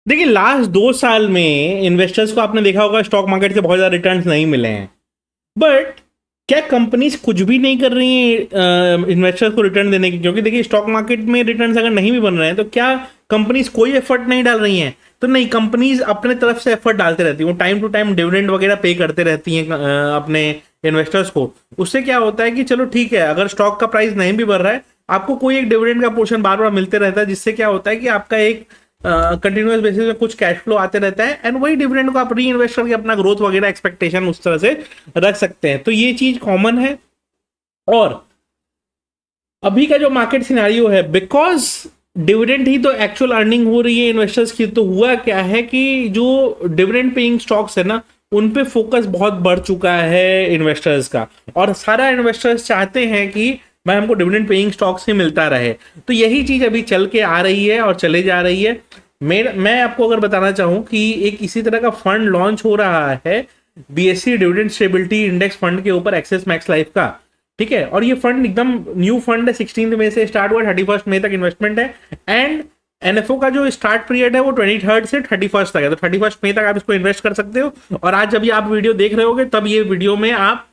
देखिए लास्ट 2 साल में इन्वेस्टर्स को आपने देखा होगा स्टॉक मार्केट से बहुत ज़्यादा रिटर्न्स नहीं मिले हैं। बट क्या कंपनीज कुछ भी नहीं कर रही हैं इन्वेस्टर्स को रिटर्न देने की? क्योंकि देखिए स्टॉक मार्केट में रिटर्न्स अगर नहीं भी बन रहे हैं तो क्या कंपनीज कोई एफर्ट नहीं डाल रही हैं? तो नहीं, कंपनीज अपने तरफ से एफर्ट डालते रहती हैं, वो टाइम टू टाइम डिविडेंड वगैरह पे करते रहती हैं अपने इन्वेस्टर्स को। उससे क्या होता है कि चलो ठीक है, अगर स्टॉक का प्राइस नहीं भी बढ़ रहा है, आपको कोई एक डिविडेंड का पोर्शन बार बार मिलते रहता है, जिससे क्या होता है कि आपका एक कंटिन्यूस बेसिस में कुछ कैश फ्लो आते रहता है, एंड वही डिविडेंड को आप री इन्वेस्ट करके अपना ग्रोथ वगैरह एक्सपेक्टेशन उस तरह से रख सकते हैं। तो ये चीज कॉमन है। और अभी का जो मार्केट सिनारियो है, बिकॉज डिविडेंड ही तो एक्चुअल अर्निंग हो रही है इन्वेस्टर्स की, तो हुआ क्या है कि जो डिविडेंड पेइंग स्टॉक्स है ना, उन पे फोकस बहुत बढ़ चुका है इन्वेस्टर्स का, और सारा इन्वेस्टर्स चाहते हैं कि भाई हमको डिविडेंड पेइंग स्टॉक्स ही मिलता रहे। तो यही चीज अभी चल के आ रही है और चले जा रही है। मैं आपको अगर बताना चाहूं कि एक इसी तरह का फंड लॉन्च हो रहा है, BSc dividend stability index fund के ऊपर, एक्सिस मैक्स लाइफ का। ठीक है, और ये फंड एकदम न्यू फंड है, 16 मई से स्टार्ट हुआ, 31 मई तक इन्वेस्टमेंट है। एंड एनएफओ का जो स्टार्ट पीरियड है वो 23 से 31 तक है, तो 31 मई तक आप इसको इन्वेस्ट कर सकते हो। और आज जब ये आप वीडियो देख रहे होगे तब ये वीडियो में आप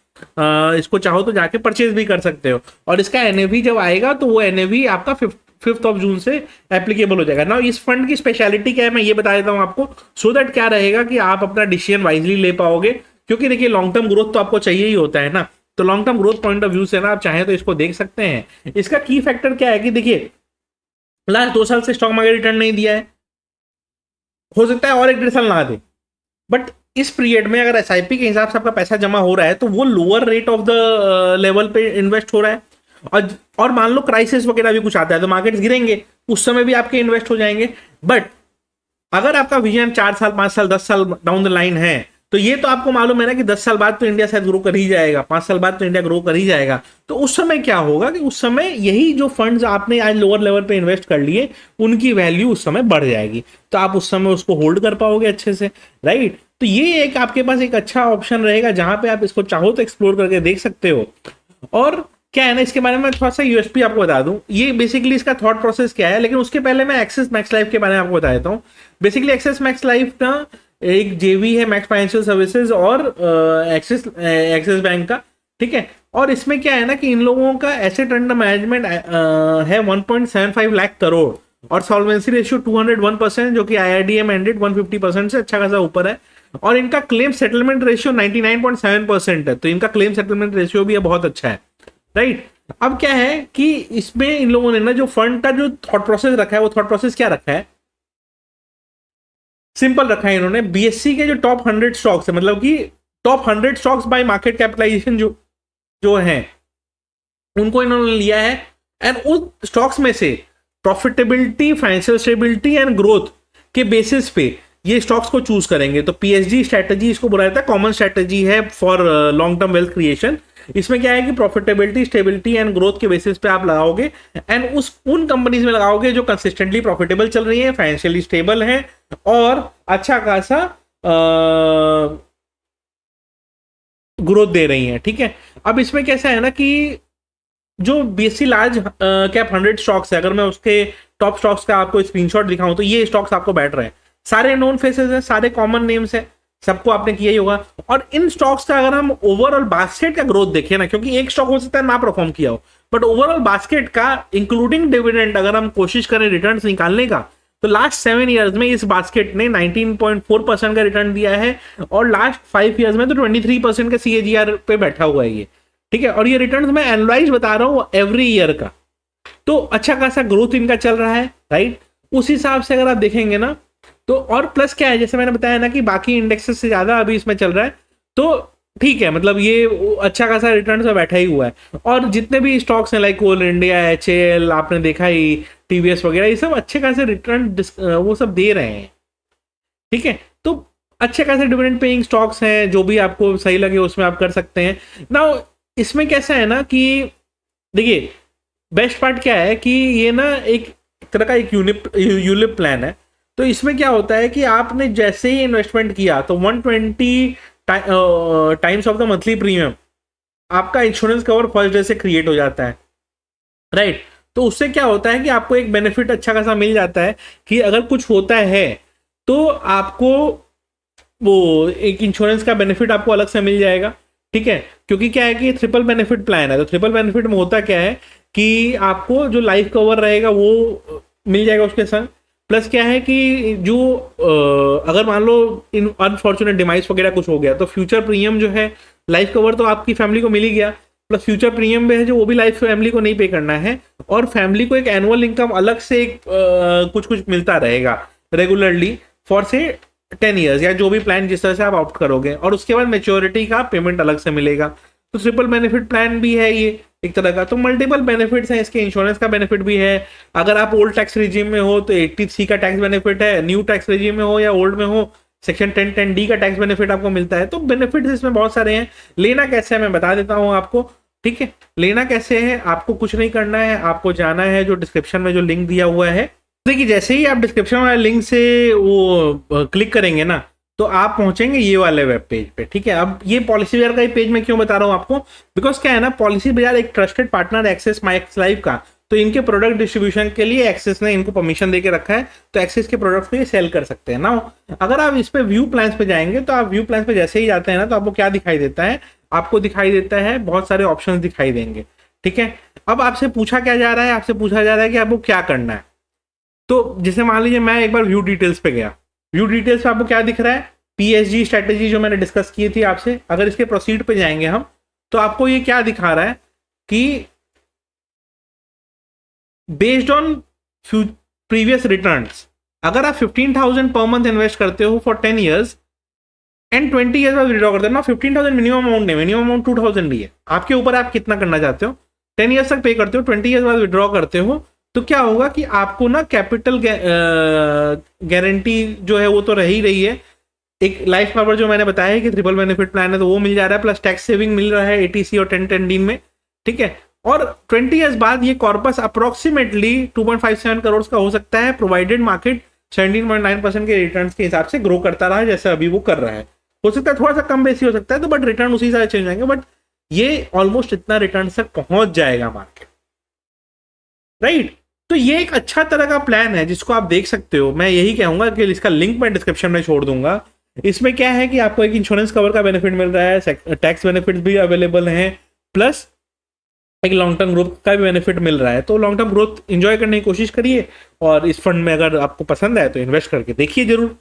इसको चाहो तो जाके परचेज भी कर सकते हो। और इसका एनएवी जब आएगा तो वो एनएवी आपका 5th ऑफ जून से एप्लीकेबल हो जाएगा ना। इस फंड की स्पेशलिटी क्या है मैं ये बता देता हूँ आपको, सो दैट क्या रहेगा कि आप अपना डिसीजन वाइजली ले पाओगे। क्योंकि देखिए लॉन्ग टर्म ग्रोथ तो आपको चाहिए ही होता है ना, तो long term growth point of view से ना आप चाहें तो इसको देख सकते हैं। इसका की फैक्टर क्या है कि देखिए लास्ट 2 साल से स्टॉक मार्केट रिटर्न नहीं दिया है, हो सकता है और 1 1.5 साल ना दे, बट इस पीरियड में अगर एसआईपी के हिसाब से आपका पैसा जमा हो रहा है तो वो lower rate of the level पे इन्वेस्ट हो रहा है। और मान लो क्राइसिस वगैरह भी कुछ आता है तो मार्केट्स गिरेंगे, उस समय भी आपके इन्वेस्ट हो जाएंगे। बट अगर आपका विजन 4 साल 5 साल 10 साल डाउन द लाइन है, तो ये तो आपको मालूम है ना कि 10 साल बाद तो इंडिया शायद ग्रो कर ही जाएगा, 5 साल बाद तो इंडिया ग्रो कर ही जाएगा। तो उस समय क्या होगा कि उस समय यही जो फंड्स आपने आज लोअर लेवल पे इन्वेस्ट कर लिए, उनकी वैल्यू उस समय बढ़ जाएगी, तो आप उस समय उसको होल्ड कर पाओगे अच्छे से, राइट। तो ये एक आपके पास एक अच्छा ऑप्शन रहेगा जहां पे आप इसको चाहो तो एक्सप्लोर करके देख सकते हो। और क्या है ना, इसके बारे में थोड़ा सा यूएसपी आपको बता दूं, ये बेसिकली इसका थॉट प्रोसेस क्या है, लेकिन उसके पहले मैं एक्सिस मैक्स लाइफ के बारे में आपको बता देता हूँ। बेसिकली एक्सिस मैक्स लाइफ ना एक जेवी है मैक्स फाइनेंशियल सर्विसेज और एक्सिस बैंक का, ठीक है। और इसमें क्या है ना कि इन लोगों का एसेट अंडर मैनेजमेंट है 1.75 लाख करोड़, और सॉल्वेंसी रेशियो 201%, जो कि आईआरडीए मैंडेट 150% से अच्छा खासा ऊपर है। और इनका क्लेम सेटलमेंट रेशियो 99.7% है, तो इनका क्लेम सेटलमेंट रेशियो भी बहुत अच्छा है, राइट। अब क्या है कि इसमें इन लोगों ने ना जो फंड का जो थॉट प्रोसेस रखा है, वो थॉट प्रोसेस क्या रखा है, सिंपल रखा है इन्होंने। बीएससी के जो टॉप 100 स्टॉक्स है, मतलब कि top 100 stocks by market capitalization जो जो है, उनको इन्होंने लिया है। एंड उन स्टॉक्स में से profitability, financial stability and growth के बेसिस पे ये स्टॉक्स को चूज करेंगे। तो पीएचडी स्ट्रेटजी इसको बुलाया जाता है, कॉमन स्ट्रेटजी है for long term wealth creation. इसमें क्या है कि प्रॉफिटेबिलिटी, स्टेबिलिटी एंड ग्रोथ के बेसिस पे आप लगाओगे, एंड उन कंपनीज में लगाओगे जो कंसिस्टेंटली प्रॉफिटेबल चल रही है, फाइनेंशियली स्टेबल है और अच्छा खासा ग्रोथ दे रही है, ठीक है। अब इसमें कैसा है ना कि जो बीएससी लार्ज कैप 100 स्टॉक्स है, अगर मैं उसके टॉप स्टॉक्स का आपको स्क्रीनशॉट दिखाऊं तो ये स्टॉक्स आपको बैठ रहे हैं, सारे नोन फेसेस हैं, सारे कॉमन नेम्स हैं, सबको आपने किया ही होगा। और इन स्टॉक्स का अगर हम ओवरऑल बास्केट का ग्रोथ देखें ना, क्योंकि एक स्टॉक हो सकता है ना परफॉर्म किया हो, बट ओवरऑल बास्केट का इंक्लूडिंग डिविडेंड अगर हम कोशिश करें रिटर्न्स निकालने का, तो लास्ट 7 ईयर्स में इस बास्केट ने 19.4% का रिटर्न दिया है, और लास्ट 5 ईयर्स में तो 23% का सीएजीआर पे बैठा हुआ है ये, ठीक है। और ये रिटर्न्स मैं एनुअलाइज बता रहा हूँ एवरी ईयर का, तो अच्छा खासा ग्रोथ इनका चल रहा है, राइट। उस हिसाब से अगर आप देखेंगे ना तो, और प्लस क्या है, जैसे मैंने बताया ना कि बाकी इंडेक्सेस से ज्यादा अभी इसमें चल रहा है, तो ठीक है, मतलब ये अच्छा खासा रिटर्न में बैठा ही हुआ है। और जितने भी स्टॉक्स हैं लाइक कोल इंडिया, एचएएल, आपने देखा ही टीवीएस वगैरह, ये सब अच्छे खासे रिटर्न वो सब दे रहे हैं, ठीक है। तो अच्छे खासे डिविडेंड पेइंग स्टॉक्स हैं, जो भी आपको सही लगे उसमें आप कर सकते हैं ना। इसमें कैसा है ना कि देखिए बेस्ट पार्ट क्या है कि ये ना एक तरह का एक यूलिप प्लान है। तो इसमें क्या होता है कि आपने जैसे ही इन्वेस्टमेंट किया तो 120 times of the monthly premium आपका इंश्योरेंस कवर फर्स्ट डे से क्रिएट हो जाता है, राइट। तो उससे क्या होता है कि आपको एक बेनिफिट अच्छा खासा मिल जाता है कि अगर कुछ होता है तो आपको वो एक इंश्योरेंस का बेनिफिट आपको अलग से मिल जाएगा, ठीक है। क्योंकि क्या है कि ट्रिपल बेनिफिट प्लान है, तो ट्रिपल बेनिफिट में होता क्या है कि आपको जो लाइफ कवर रहेगा वो मिल जाएगा उसके संग, प्लस क्या है कि जो अगर मान लो इन अनफॉर्चुनेट डिमाइस वगैरह कुछ हो गया तो फ्यूचर प्रीमियम जो है, लाइफ कवर तो आपकी फैमिली को मिल ही गया, प्लस फ्यूचर प्रीमियम भी है जो वो भी लाइफ फैमिली को नहीं पे करना है, और फैमिली को एक एनुअल इनकम अलग से एक कुछ कुछ मिलता रहेगा रेगुलरली फॉर से 10 ईयर्स या जो भी प्लान जिस तरह से आप ऑप्ट करोगे, और उसके बाद मेच्योरिटी का पेमेंट अलग से मिलेगा। तो ट्रिपल बेनिफिट प्लान भी है ये एक तरह का। तो मल्टीपल बेनिफिट्स हैं इसके, इंश्योरेंस का बेनिफिट भी है। अगर आप ओल्ड टैक्स रिजीम में हो तो 83 का टैक्स बेनिफिट है, न्यू टैक्स रिजीम में हो या ओल्ड में हो सेक्शन 1010D का टैक्स बेनिफिट आपको मिलता है। तो बेनिफिट्स इसमें बहुत सारे हैं। लेना कैसे है मैं बता देता हूँ आपको, ठीक है। लेना कैसे है, आपको कुछ नहीं करना है, आपको जाना है जो डिस्क्रिप्शन में जो लिंक दिया हुआ है, देखिए जैसे ही आप डिस्क्रिप्शन वाले लिंक से वो क्लिक करेंगे ना तो आप पहुंचेंगे ये वाले वेब पेज पे, ठीक है। अब ये पॉलिसी बाजार का ही पेज मैं क्यों बता रहा हूँ आपको, बिकॉज क्या है ना, पॉलिसी बाजार एक ट्रस्टेड पार्टनर एक्सेस माई एक्स लाइफ का, तो इनके प्रोडक्ट डिस्ट्रीब्यूशन के लिए एक्सेस ने इनको परमिशन देके रखा है, तो एक्सेस के प्रोडक्ट्स को ये सेल कर सकते हैं ना। अगर आप इस पे व्यू प्लान्स पे जाएंगे तो आप व्यू प्लान्स पे जैसे ही जाते हैं ना तो आपको क्या दिखाई देता है, आपको दिखाई देता है बहुत सारे ऑप्शंस दिखाई देंगे, ठीक है। अब आपसे पूछा क्या जा रहा है, आपसे पूछा जा रहा है कि आपको क्या करना है। तो जैसे मान लीजिए मैं एक बार व्यू डिटेल्स पे गया, व्यू डिटेल्स पे आपको क्या दिख रहा है, PSG स्ट्रेटेजी जो मैंने डिस्कस की थी आपसे। अगर इसके प्रोसीड पे जाएंगे हम तो आपको ये क्या दिखा रहा है कि बेस्ड ऑन प्रीवियस रिटर्न्स, अगर आप 15,000 पर मंथ इन्वेस्ट करते हो फॉर 10 ईयर्स एंड 20 ईयर्स बाद विड्रॉ करते हो ना, 15,000 मिनिमम अमाउंट नहीं, मिनिमम अमाउंट 2,000 ही है, आपके ऊपर आप कितना करना चाहते हो। 10 ईयर्स तक पे करते हो, 20 ईयर्स बाद विड्रॉ करते हो, तो क्या होगा कि आपको ना कैपिटल गारंटी जो है वो तो रह ही रही है। एक लाइफ कवर जो मैंने बताया है कि ट्रिपल बेनिफिट प्लान है तो वो मिल जा रहा है, प्लस टैक्स सेविंग मिल रहा है ATC और 1010D में, ठीक है। और 20 ईयर्स बाद ये कॉर्पस अप्रोक्सीमेटली 2.57 करोड़ का हो सकता है, प्रोवाइडेड मार्केट 17.9% के रिटर्न के हिसाब से ग्रो करता रहा जैसे अभी वो कर रहा है। हो सकता है थोड़ा सा कम बेसी हो सकता है, तो बट रिटर्न उसी तरह चेंज जाएंगे, बट ये ऑलमोस्ट इतना रिटर्न तक पहुंच जाएगा मार्केट, राइट। तो ये एक अच्छा तरह का प्लान है जिसको आप देख सकते हो। मैं यही कहूंगा कि इसका लिंक मैं डिस्क्रिप्शन में छोड़ दूंगा। इसमें क्या है कि आपको एक इंश्योरेंस कवर का बेनिफिट मिल रहा है, टैक्स बेनिफिट भी अवेलेबल हैं, प्लस एक लॉन्ग टर्म ग्रोथ का भी बेनिफिट मिल रहा है। तो लॉन्ग टर्म ग्रोथ एंजॉय करने की कोशिश करिए, और इस फंड में अगर आपको पसंद आए तो इन्वेस्ट करके देखिए जरूर।